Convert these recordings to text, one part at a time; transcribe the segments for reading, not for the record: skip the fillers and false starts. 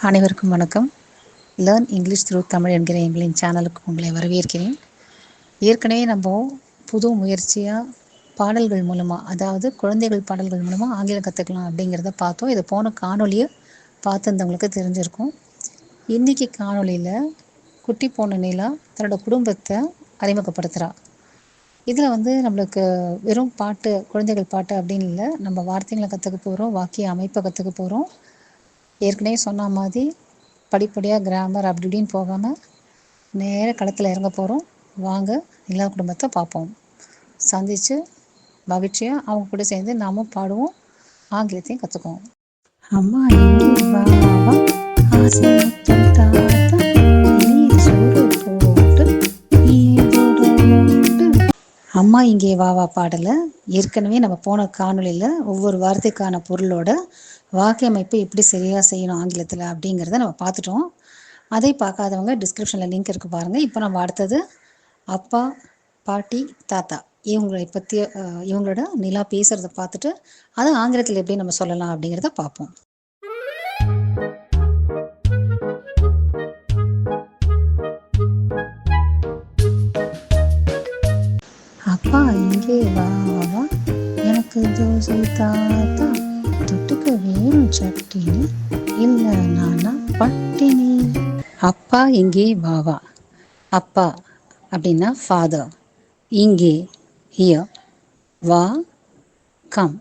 அனைவருக்கும் வணக்கம். Learn English through Tamil என்கிற எங்களின் சேனலுக்கு உங்களை வரவேற்கிறேன். ஏற்கனவே நம்ம புது முயற்சியாக பாடல்கள் மூலமாக, அதாவது குழந்தைகள் பாடல்கள் மூலமாக ஆங்கிலம் கற்றுக்கலாம் அப்படிங்கிறத பார்த்தோம். இதை போன காணொலியை பார்த்துருந்தவங்களுக்கு தெரிஞ்சிருக்கும். இன்றைக்கி காணொலியில் குட்டி பொண்ணு நிலா தன்னோட குடும்பத்தை அறிமுகப்படுத்துகிறா. இதில் நம்மளுக்கு வெறும் பாட்டு, குழந்தைகள் பாட்டு அப்படின்னு இல்லை, நம்ம வார்த்தைகளை கற்றுக்க போகிறோம், வாக்கிய அமைப்பை கற்றுக்க போகிறோம். ஏற்கனவே சொன்ன மாதிரி படிப்படியாக கிராமர் அப்படி இப்படின்னு போகாமல் நேராக களத்தில் இறங்க போகிறோம். வாங்க எல்லா குடும்பத்தை பார்ப்போம். சந்தித்து மகிழ்ச்சியாக அவங்க கூட சேர்ந்து நாமும் பாடுவோம், ஆங்கிலத்தையும் கற்றுக்குவோம். அம்மா இங்கே வா வா, ஆசை முத்தம் தாத்தா, நீர் சோறு போட்டு அம்மா இங்கே வா வா பாடலை ஏற்கனவே நம்ம போன காணொலியில் ஒவ்வொரு வார்த்தைக்கான பொருளோட வாக்கிய அமைப்பு எப்படி சரியாக செய்யணும் ஆங்கிலத்தில் அப்படிங்கிறத நம்ம பார்த்துட்டோம். அதை பார்க்காதவங்க டிஸ்கிரிப்ஷனில் லிங்க் இருக்குது பாருங்கள். இப்போ நம்ம அடுத்தது அப்பா, பாட்டி, தாத்தா இவங்களை பற்றி இவங்களோட நிலா பேசுகிறத பார்த்துட்டு அதை ஆங்கிலத்தில் எப்படி நம்ம சொல்லலாம் அப்படிங்கிறத பார்ப்போம். அப்பா இங்கே வா வா, எனக்கு தோசை தாத்தா, தொட்டுக்க வேணும் சட்டினி, இல்லை நானா பட்டினி. அப்பா இங்கே வா வா. அப்பா அப்படின்னா ஃபாதர், இங்கே ஹியர், வா கம்.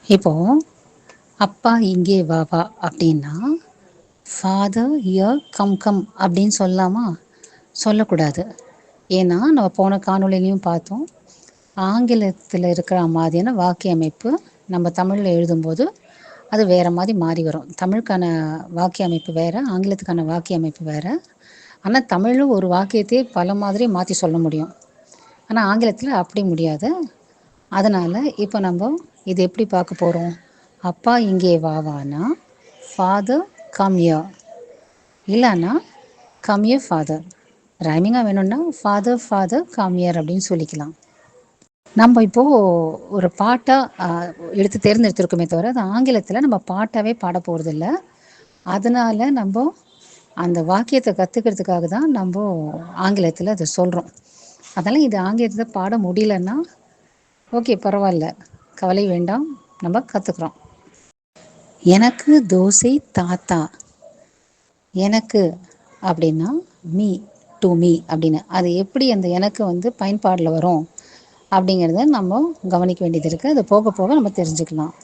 இப்போ அப்பா இங்கே வா வா அப்படின்னா ஃபாதர் ஹியர் கம் கம் அப்படின்னு சொல்லலாமா? சொல்லக்கூடாது. ஏன்னா நம்ம போன காணொலிலையும் பார்த்தோம், ஆங்கிலத்தில் இருக்கிற மாதிரியான வாக்கிய அமைப்பு நம்ம தமிழில் எழுதும்போது அது வேறு மாதிரி மாறி வரும். தமிழுக்கான வாக்கிய அமைப்பு வேறு, ஆங்கிலத்துக்கான வாக்கிய அமைப்பு வேறு. ஆனால் தமிழும் ஒரு வாக்கியத்தையே பல மாதிரி மாற்றி சொல்ல முடியும், ஆனால் ஆங்கிலத்தில் அப்படி முடியாது. அதனால் இப்போ நம்ம இது எப்படி பார்க்க போகிறோம்? அப்பா இங்கே வாவானா ஃபாதர் கம் ஹியர், இல்லைன்னா கம் ஹியர் ஃபாதர். ரைமிங்காக வேணும்னா ஃபாதர் ஃபாதர் கம் ஹியர் அப்படின்னு சொல்லிக்கலாம். நம்ம இப்போது ஒரு பாட்டாக எடுத்து தேர்ந்தெடுத்திருக்கோமே தவிர அது ஆங்கிலத்தில் நம்ம பாட்டாகவே பாட போகிறதில்ல. அதனால் நம்ம அந்த வாக்கியத்தை கற்றுக்கிறதுக்காக தான் நம்ம ஆங்கிலத்தில் அதை சொல்கிறோம். அதனால் இது ஆங்கிலத்தில் பாட முடியலன்னா ஓகே, பரவாயில்ல, கவலை வேண்டாம், நம்ம கற்றுக்குறோம். எனக்கு தோசை தாத்தா. எனக்கு அப்படின்னா மீ, டு மீ அப்படின்னு. அது எப்படி அந்த எனக்கு பயன்பாடில் வரும் அப்படிங்கிறத நம்ம கவனிக்க வேண்டியது இருக்குது. அது போக போக நம்ம தெரிஞ்சுக்கலாம்.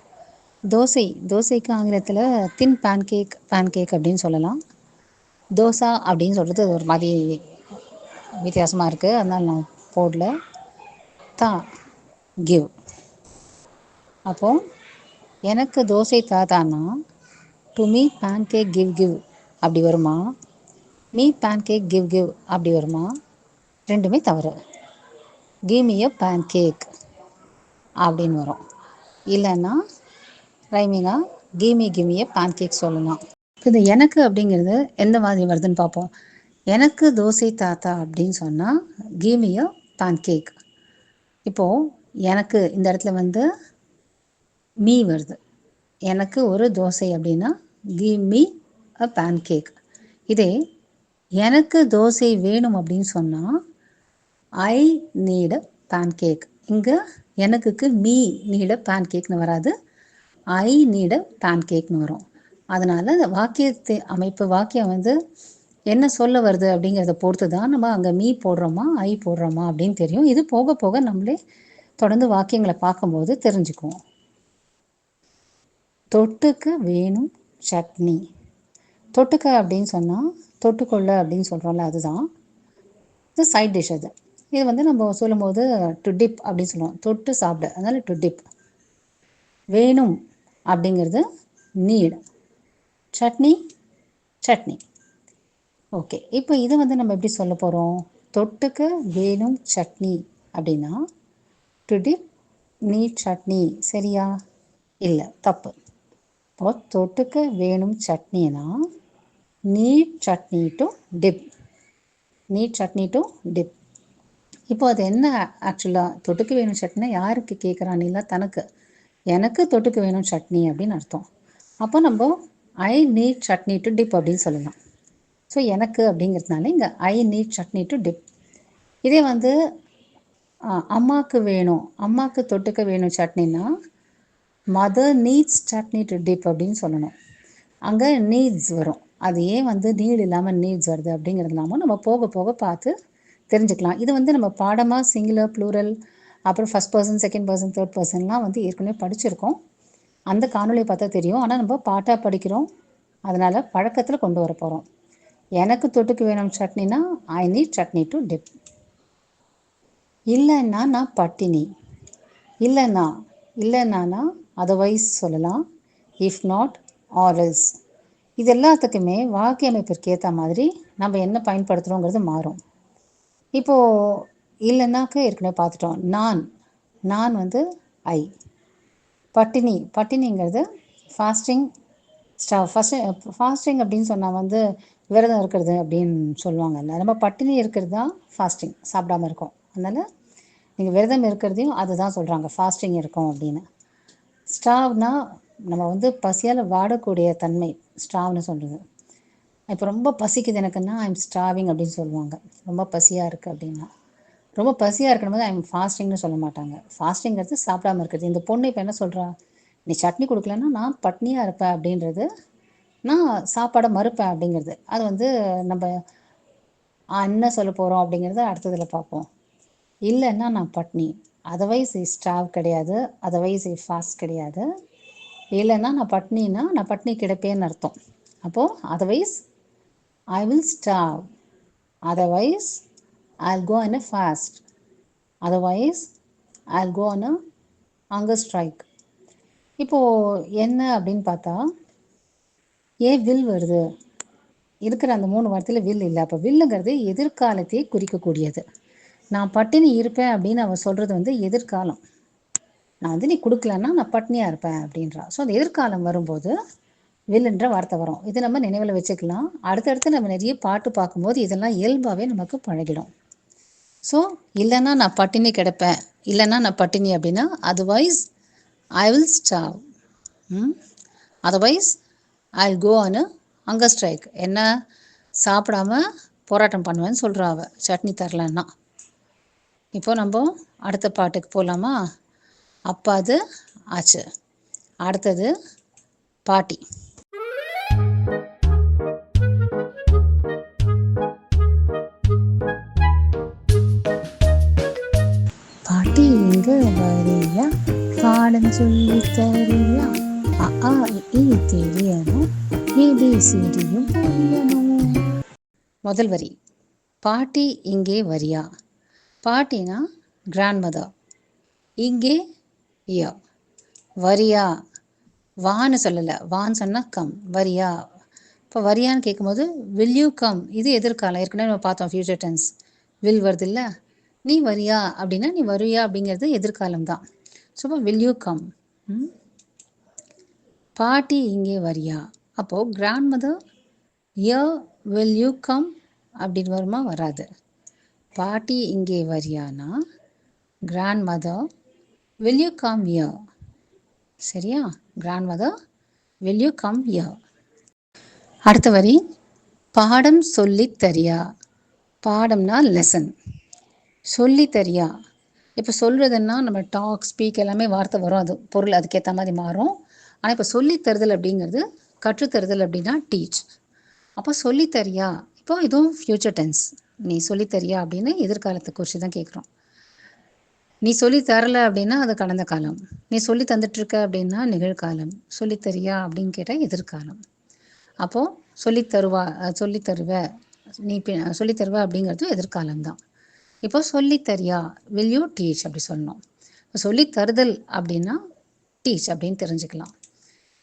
தோசைக்கு ஆங்கிலத்தில் தின் பேன்கேக் அப்படின்னு சொல்லலாம். தோசா அப்படின்னு சொல்கிறது ஒரு மாதிரி வித்தியாசமாக இருக்குது, அதனால் நான் போடல. தா கிவ். அப்போது எனக்கு தோசை தாத்தானா டு மீ பேன்கேக் கிவ் அப்படி வருமா? மீ பேன்கேக் கிவ் அப்படி வருமா? ரெண்டுமே தவறு. கிவ் மீ எ பேன்கேக் அப்படின்னு வரும். இல்லைன்னா ரைமிங்காக கிவ் மீ எ பேன்கேக் சொல்லலாம். இது எனக்கு அப்படிங்கிறது எந்த மாதிரி வருதுன்னு பார்ப்போம். எனக்கு தோசை தாத்தா அப்படின்னு சொன்னால் கிவ் மீ எ பேன்கேக். இப்போது எனக்கு இந்த இடத்துல மீ வருது. எனக்கு ஒரு தோசை அப்படின்னா கிவ் மீ அ பேன்கேக். இதே எனக்கு தோசை வேணும் அப்படின்னு சொன்னால் ஐ நீட் அ பேன்கேக். இங்கே எனக்குக்கு மீ நீட் அ பேன்கேக்னு வராது, ஐ நீட் அ பேன்கேக்னு வரும். அதனால் அந்த வாக்கியத்தை அமைப்பு வாக்கியம் என்ன சொல்ல வருது அப்படிங்கிறத பொறுத்து தான் நம்ம அங்கே மீ போடுறோமா ஐ போடுறோமா அப்படின்னு தெரியும். இது போக போக நம்மளே தொடர்ந்து வாக்கியங்களை பார்க்கும்போது தெரிஞ்சுக்குவோம். தொட்டுக்க வேணும் சட்னி. தொட்டுக்க அப்படின்னு சொன்னால் தொட்டுக்கொள்ள அப்படின்னு சொல்கிறோம்ல, அதுதான். இது சைட் டிஷ். இது நம்ம சொல்லும்போது டு டிப் அப்படின்னு சொல்லுவோம், தொட்டு சாப்பிட, அதனால் டு டிப். வேணும் அப்படிங்கிறது நீட். சட்னி. ஓகே, இப்போ இது நம்ம எப்படி சொல்ல போகிறோம்? தொட்டுக்க வேணும் சட்னி அப்படின்னா டு டிப் நீட் சட்னி. சரியா? இல்லை, தப்பு. இப்போ தொட்டுக்க வேணும் சட்னினா நீட் சட்னி டு டிப். இப்போ அது என்ன ஆக்சுவலாக? தொட்டுக்க வேணும் சட்னினா யாருக்கு கேட்குறான்? இல்லை, தனக்கு. எனக்கு தொட்டுக்க வேணும் சட்னி அப்படின்னு அர்த்தம். அப்போ நம்ம I need chutney to dip அப்படின்னு சொல்லலாம். ஸோ எனக்கு அப்படிங்கிறதுனால இங்கே I need chutney to dip. இதே வந்து அம்மாவுக்கு வேணும், அம்மாவுக்கு தொட்டுக்க வேணும் சட்னின்னா mother needs chutney to dip அப்படின்னு சொல்லணும். அங்கே நீட்ஸ் வரும். அது ஏன் வந்து நீட் இல்லாமல் நீட்ஸ் வருது அப்படிங்கிறது இல்லாமல் நம்ம போக போக பார்த்து தெரிஞ்சுக்கலாம். இது வந்து நம்ம பாடமாக சிங்குலர் ப்ளூரல் அப்புறம் first person second person third பர்சன்லாம் வந்து ஏற்கனவே படிச்சிருக்கோம். அந்த காணொலியை பார்த்தா தெரியும். ஆனால் நம்ம பாட்டாக படிக்கிறோம், அதனால் பழக்கத்தில் கொண்டு வர போகிறோம். எனக்கு தொட்டுக்கு வேணும் சட்னினா I need chutney to dip. இல்லைன்னா நான் பட்டினி. இல்லைன்னா அதர்வைஸ் சொல்லலாம். இஃப் நாட் ஆரல்ஸ். இது எல்லாத்துக்குமே வாக்கிய அமைப்பிற்கு ஏற்ற மாதிரி நம்ம என்ன பயன்படுத்துகிறோங்கிறது மாறும். இப்போது இல்லைன்னாக்க ஏற்கனவே பார்த்துட்டோம். நான் வந்து ஐ. பட்டினிங்கிறது ஃபாஸ்டிங் ஃபாஸ்டிங் அப்படின்னு சொன்னால் வந்து விரதம் இருக்கிறது அப்படின்னு சொல்லுவாங்கல்ல. நம்ம பட்டினி இருக்கிறது தான் ஃபாஸ்டிங், சாப்பிடாமல் இருக்கோம். அதனால் நீங்கள் விரதம் இருக்கிறதையும் அதுதான் சொல்கிறாங்க, ஃபாஸ்டிங் இருக்கும் அப்படின்னு. ஸ்டாவ்னா நம்ம வந்து பசியால் வாடக்கூடிய தன்மை ஸ்டாவ்னு சொல்கிறது. இப்போ ரொம்ப பசிக்குது எனக்குன்னா ஐம் ஸ்டாவிங் அப்படின்னு சொல்லுவாங்க. ரொம்ப பசியாக இருக்குது அப்படின்னா. ரொம்ப பசியாக இருக்கணும்போது ஐம் ஃபாஸ்டிங்னு சொல்ல மாட்டாங்க. ஃபாஸ்டிங்கிறது சாப்பிடாமல் இருக்கிறது. இந்த பொண்ணு இப்போ என்ன சொல்கிறா, நீ சட்னி கொடுக்கலன்னா நான் பட்னியாக இருப்பேன் அப்படின்றது, நான் சாப்பாடை மறுப்பேன் அப்படிங்கிறது. அது வந்து நம்ம என்ன சொல்ல போகிறோம் அப்படிங்கிறத அடுத்ததில் பார்ப்போம். இல்லைன்னா நான் பட்னி, அதர்வைஸ் ஸ்டாவ் கிடையாது, அதர்வைஸ் ஃபாஸ்ட் கிடையாது. இல்லைன்னா நான் பட்னின்னா நான் பட்னி கிடப்பேன்னு அர்த்தம். அப்போது otherwise I will starve, otherwise I'll go on a fast, otherwise I'll go on a hunger strike. இப்போது என்ன அப்படின்னு பார்த்தா ஏன் வில் வருது, இருக்கிற அந்த 3 வார்த்தையில் வில் இல்லை. அப்போ வில்லுங்கிறது எதிர்காலத்தை குறிக்கக்கூடியது. நான் பட்டினி இருப்பேன் அப்படின்னு அவள் சொல்கிறது வந்து எதிர்காலம். நான் வந்து நீ கொடுக்கலன்னா நான் பட்னியாக இருப்பேன் அப்படின்றா. ஸோ அந்த எதிர்காலம் வரும்போது வில்லுன்ற வார்த்தை வரும். இது நம்ம நினைவில் வச்சுக்கலாம். அடுத்தடுத்து நம்ம நிறைய பாட்டு பார்க்கும்போது இதெல்லாம் இயல்பாகவே நமக்கு பழகிடும். ஸோ இல்லைன்னா நான் பட்டினி கிடப்பேன், இல்லைன்னா நான் பட்டினி அப்படின்னா otherwise I will starve, otherwise I will go on hunger strike. என்ன சாப்பிடாம போராட்டம் பண்ணுவேன்னு சொல்கிறா அவள் சட்னி தரலன்னா. இப்போ நம்ம அடுத்த பாட்டுக்கு போகலாமா? அப்பாது ஆச்சு. அடுத்தது பாட்டி. பாட்டி இங்க வரியா, பாடம் சொல்லி தரியா, அ இ தெரியணும், ஏபிசிடியும் புரியணும். முதல் வரி, பாட்டி இங்கே வரியா. பாட்டினா கிராண்ட் மதர், இங்கே யா, வரியா வான்னு சொல்லலை, வான்னு சொன்னால் கம், வரியா. இப்போ வரியான்னு கேட்கும்போது வில் யூ கம், இது எதிர்காலம். ஏற்கனவே நம்ம பார்த்தோம் ஃபியூச்சர் டென்ஸ், வில் வருது இல்லை. நீ வரியா அப்படின்னா நீ வருவியா அப்படிங்கிறது எதிர்காலம் தான். ஸோ இப்போ வில் யூ கம். பாட்டி இங்கே வரியா, அப்போது கிராண்ட் மதர் யா வில் யூ கம் அப்படின்னு வருமா? வராது. பாட்டி இங்கே வரியானா grandmother will you come யா. சரியா? Grandmother will you come யா. அடுத்த வரி, பாடம் சொல்லி தரியா. பாடம்னா லெசன், சொல்லி தரியா. இப்போ சொல்கிறதுன்னா நம்ம டாக் ஸ்பீக் எல்லாமே வார்த்தை வரும், அது பொருள் அதுக்கேற்ற மாதிரி மாறும். ஆனால் இப்போ சொல்லித்தருதல் அப்படிங்கிறது கற்றுத்தருதல் அப்படின்னா டீச். அப்போ சொல்லித்தரியா, இப்போ இதுவும் ஃப்யூச்சர் டென்ஸ். நீ சொல்லித்தரியா அப்படின்னு எதிர்காலத்தை குறித்து தான் கேட்குறோம். நீ சொல்லி தரலை அப்படின்னா அது கடந்த காலம். நீ சொல்லி தந்துட்டுருக்க அப்படின்னா நிகழ்காலம். சொல்லித்தரியா அப்படின்னு கேட்டால் எதிர்காலம். அப்போது சொல்லித்தருவ நீ சொல்லித்தருவ அப்படிங்கிறது எதிர்காலம் தான். இப்போ சொல்லித்தரியா வில் யூ டீச் அப்படி சொல்லணும். இப்போ சொல்லித்தருதல் அப்படின்னா டீச் அப்படின்னு தெரிஞ்சுக்கலாம்.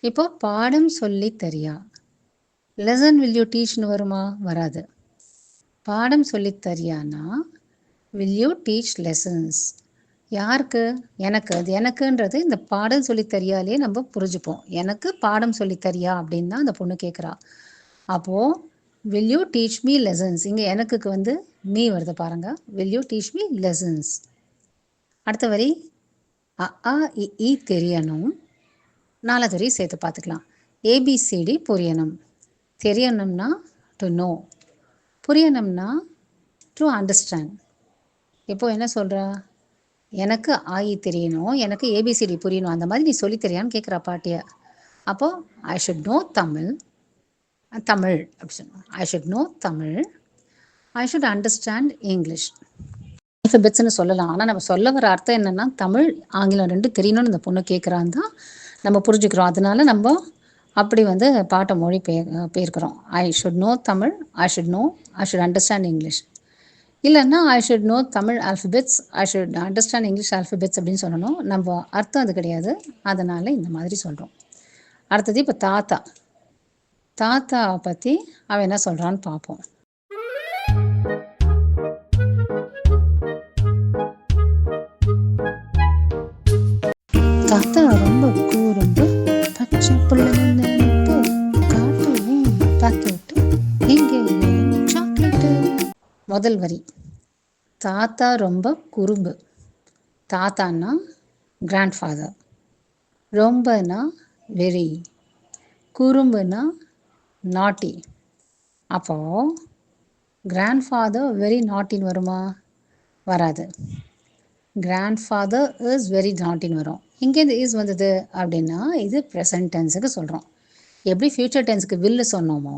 இப்போ பாடம் சொல்லித்தரியா, லெசன் வில் யூ டீச்னு வருமா? வராது. பாடம் சொல்லித்தரியானா வில் யூ டீச் லெசன்ஸ். யாருக்கு? எனக்கு. அது எனக்குன்றது இந்த பாடம் சொல்லித்தரியாலே நம்ம புரிஞ்சுப்போம். எனக்கு பாடம் சொல்லித்தரியா அப்படின்னு தான் அந்த பொண்ணு கேட்குறா. அப்போது will you teach me lessons, இங்கே எனக்குக்கு வந்து மீ வருது பாருங்க. Will you teach me lessons. அடுத்த வரி, அ ஆ இ தெரியணும். 4வது வரி சேர்த்து பார்த்துக்கலாம். ஏபிசிடி புரியணும். தெரியணும்னா டு நோ, புரியணும்னா டு அண்டர்ஸ்டாண்ட். இப்போ என்ன சொல்கிறா, எனக்கு ஆயி தெரியணும், எனக்கு ஏபிசிடி புரியணும், அந்த மாதிரி நீ சொல்லி தெரியான்னு கேட்குறா பாட்டியை. அப்போது I should know Tamil, Tamil அப்படி சொன்னோம். I should know Tamil, I should understand English. ஆல்ஃபபெட்ஸ்னு சொல்லலாம். ஆனால் நம்ம சொல்ல வர அர்த்தம் என்னென்னா, தமிழ் ஆங்கிலம் ரெண்டு தெரியணும்னு இந்த பொண்ணு கேட்குறான்னு தான் நம்ம புரிஞ்சுக்கிறோம். அதனால நம்ம அப்படி பாட்டை மொழி பெயர்க்கிறோம். I should know Tamil, I should understand English. இல்லைன்னா I should know Tamil alphabets, I should understand English alphabets அப்படின்னு சொல்லணும். நம்ம அர்த்தம் அது கிடையாது. அதனால் இந்த மாதிரி சொல்கிறோம். அடுத்தது இப்போ தாத்தா. தாத்தாவை பற்றி அவன் என்ன சொல்கிறான்னு பார்ப்போம். தாத்தா ரொம்ப கூறும்பு, பச்சை புள்ளை நினைப்பு, காட்டுவேன் பாக்கெட்டு, எங்கே சாக்லேட்டு. முதல் வரி, தாத்தா ரொம்ப குறும்பு. தாத்தான்னா கிராண்ட்ஃபாதர், ரொம்பனா வெரி, குறும்புனா நாட்டி. அப்போது கிராண்ட்ஃபாதர் வெரி நாட்டின்னு வருமா? வராது. கிராண்ட்ஃபாதர் இஸ் வெரி நாட்டின்னு வரும். இங்கேருந்து இஸ் வந்தது அப்படின்னா இது ப்ரெசன்ட் டென்ஸுக்கு சொல்கிறோம். எப்படி ஃப்யூச்சர் டென்ஸுக்கு வில்லு சொன்னோமோ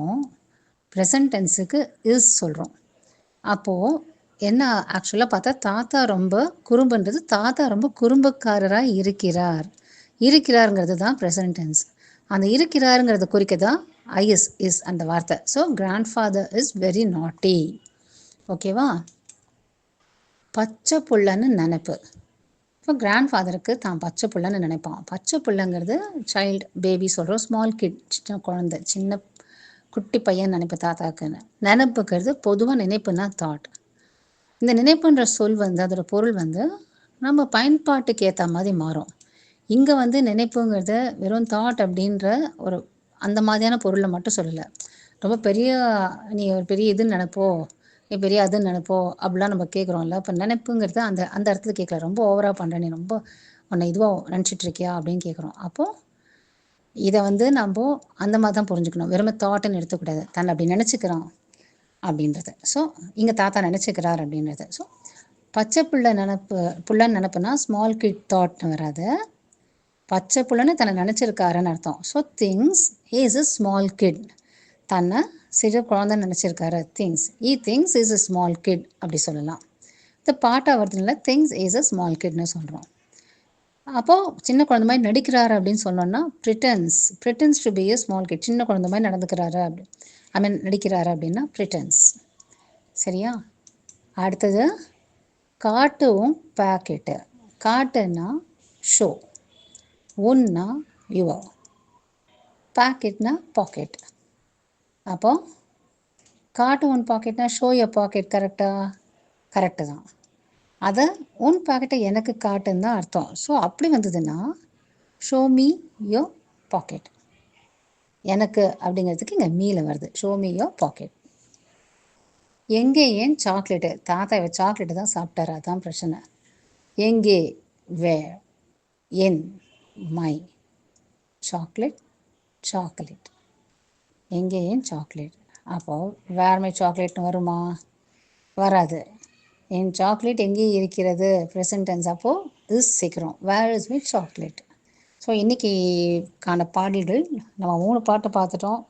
ப்ரெசன்ட் டென்ஸுக்கு இஸ் சொல்கிறோம். அப்போது என்ன ஆக்சுவலாக பார்த்தா தாத்தா ரொம்ப குறும்புன்றது தாத்தா ரொம்ப குறும்புக்காரராக இருக்கிறார். இருக்கிறாருங்கிறது தான் ப்ரெசன்ட் டென்ஸ். அந்த இருக்கிறாருங்கிறத குறிக்க தான் இஸ் அந்த வார்த்தை. ஸோ கிராண்ட்ஃபாதர் இஸ் வெரி நாட்டி. ஓகேவா? பச்சை புள்ளன்னு நினைப்பு. இப்போ கிராண்ட்ஃபாதருக்கு தான் பச்சை புள்ளன்னு நினைப்பான். பச்சை புள்ளைங்கிறது சைல்டு, பேபி சொல்கிறோம். ஸ்மால் கிட், சின்ன குழந்தை, சின்ன குட்டி பையன் நினைப்பு தாத்தாக்குன்னு. நினைப்புக்கிறது பொதுவாக நினைப்புன்னா தாட். இந்த நினைப்புன்ற சொல் அதோட பொருள் நம்ம பயன்பாட்டுக்கு ஏற்ற மாதிரி மாறும். இங்கே நினைப்புங்கிறத வெறும் தாட் அப்படின்ற ஒரு அந்த மாதிரியான பொருளை மட்டும் சொல்லலை. ரொம்ப பெரிய நீ ஒரு பெரிய இதுன்னு நினைப்போ, நீ பெரிய அதுன்னு நினைப்போ அப்படிலாம் நம்ம கேட்குறோம்ல. இப்போ நினைப்புங்கிறது அந்த அந்த இடத்துல கேட்கல. ரொம்ப ஓவராக பண்ணுற, நீ ரொம்ப உன்னை இதுவாக நினச்சிட்ருக்கியா அப்படின்னு கேட்குறோம். அப்போது இதை நம்ம அந்த மாதிரி தான் புரிஞ்சுக்கணும். வெறுமை தாட்டுன்னு எடுத்துக்கூடாது. தன்னை அப்படி நினச்சிக்கிறான் அப்படின்றது. ஸோ இங்கே தாத்தா நினச்சிக்கிறார் அப்படின்றது. ஸோ பச்சை புள்ளன்னு நினப்புனா ஸ்மால் கிட் தாட்னு வராது. பச்சை புள்ளன்னு தன்னை நினச்சிருக்காருன்னு அர்த்தம். So things is a small kid, தன்னை சிறு குழந்தைன்னு நினச்சிருக்காரு. Things is a small kid அப்படி சொல்லலாம். இந்த பாட்டா வருதுனால திங்ஸ் இஸ் அ ஸ்மால் கிட்னு சொல்கிறோம். அப்போது சின்ன குழந்தை மாதிரி நடிக்கிறாரு அப்படின்னு சொன்னோன்னா pretends to be a small kid. சின்ன குழந்தை மாதிரி நடந்துக்கிறாரு நடிக்கிறாரு அப்படின்னா ப்ரிட்டன்ஸ். சரியா? அடுத்தது காட்டுவும் பாக்கெட்டு. காட்டுன்னா ஷோ, ஒன்னா யுவர், பாக்கெட்னா பாக்கெட். அப்போ காட்டு ஒன் பாக்கெட்னா ஷோ யர் பாக்கெட். கரெக்டு தான். அதை உன் பாக்கெட்டை எனக்கு காட்டுன்னு தான் அர்த்தம். ஸோ அப்படி வந்ததுன்னா ஷோ மீ யோர் பாக்கெட். எனக்கு அப்படிங்கிறதுக்கு இங்கே மீல வருது. Show me your pocket. எங்கே ஏன் சாக்லேட்டு. தாத்தா இவ சாக்லேட்டு தான் சாப்பிட்டாரு, அதான் பிரச்சனை. எங்கே வேர், என் மை, சாக்லேட். எங்கே ஏன் சாக்லேட். அப்போது வேர் மை சாக்லேட்னு வருமா? வராது. என் சாக்லேட் எங்கே இருக்கிறது ப்ரெசன்ட் டென்ஸ். அப்போது இஸ் சீக்கிரம். Where is my chocolate. So இன்றைக்கிக்கான பாடல்கள் நம்ம 3 பாட்டு பார்த்துட்டோம்.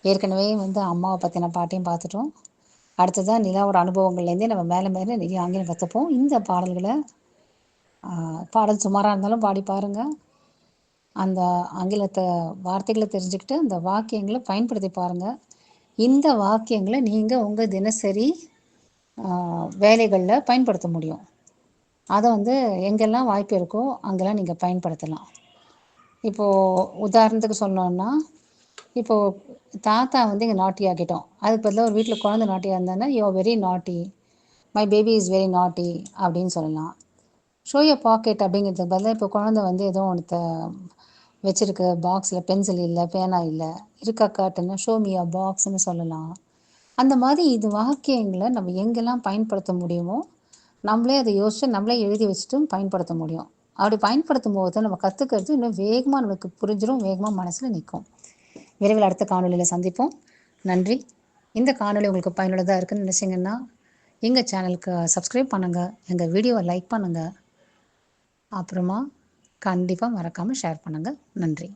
ஏற்கனவே அம்மாவை பற்றின பாட்டையும் பார்த்துட்டோம். அடுத்ததான் நிலாவோட அனுபவங்கள்லேருந்தே நம்ம மேலே நிறைய ஆங்கிலம் கற்றுப்போம். இந்த பாடல்களை பாடல் சுமாராக இருந்தாலும் பாடி பாருங்கள். அந்த ஆங்கிலத்தை வார்த்தைகளை தெரிஞ்சுக்கிட்டு அந்த வாக்கியங்களை பயன்படுத்தி பாருங்கள். இந்த வாக்கியங்களை நீங்கள் உங்கள் தினசரி வேலைகளில் பயன்படுத்த முடியும். அதை எங்கெல்லாம் வாய்ப்பு இருக்கோ அங்கெல்லாம் நீங்கள் பயன்படுத்தலாம். இப்போது உதாரணத்துக்கு சொன்னோன்னா, இப்போது தாத்தா இங்கே நாட்டி ஆக்கிட்டோம். அதுக்கு பதிலாக ஒரு வீட்டில் குழந்தை நாட்டியாக இருந்தாங்கன்னா யூ ஆர் வெரி நாட்டி, மை பேபி இஸ் வெரி நாட்டி அப்படின்னு சொல்லலாம். ஷோ யர் பாக்கெட் அப்படிங்கிறதுக்கு பதிலாக இப்போ குழந்தை ஏதோ ஒன்று வச்சுருக்கு, பாக்ஸில் பென்சில் இல்லை, பேனா இல்லை, இருக்கா காட்டுன்னா ஷோ மீ யர் பாக்ஸ்ன்னு சொல்லலாம். அந்த மாதிரி இது வாக்கியங்களை நம்ம எங்கெல்லாம் பயன்படுத்த முடியுமோ நம்மளே அதை யோசித்து நம்மளே எழுதி வச்சுட்டும் பயன்படுத்த முடியும். அப்படி பயன்படுத்தும் போது நம்ம கற்றுக்கிறது இன்னும் வேகமாக நமக்கு புரிஞ்சிடும், வேகமாக மனசில் நிற்கும். விரைவில் அடுத்த காணொலியில் சந்திப்போம். நன்றி. இந்த காணொலி உங்களுக்கு பயனுள்ளதாக இருக்குன்னு நினச்சிங்கன்னா எங்கள் சேனலுக்கு சப்ஸ்கிரைப் பண்ணுங்கள், எங்கள் வீடியோவை லைக் பண்ணுங்கள், அப்புறமா கண்டிப்பாக மறக்காமல் ஷேர் பண்ணுங்கள். நன்றி.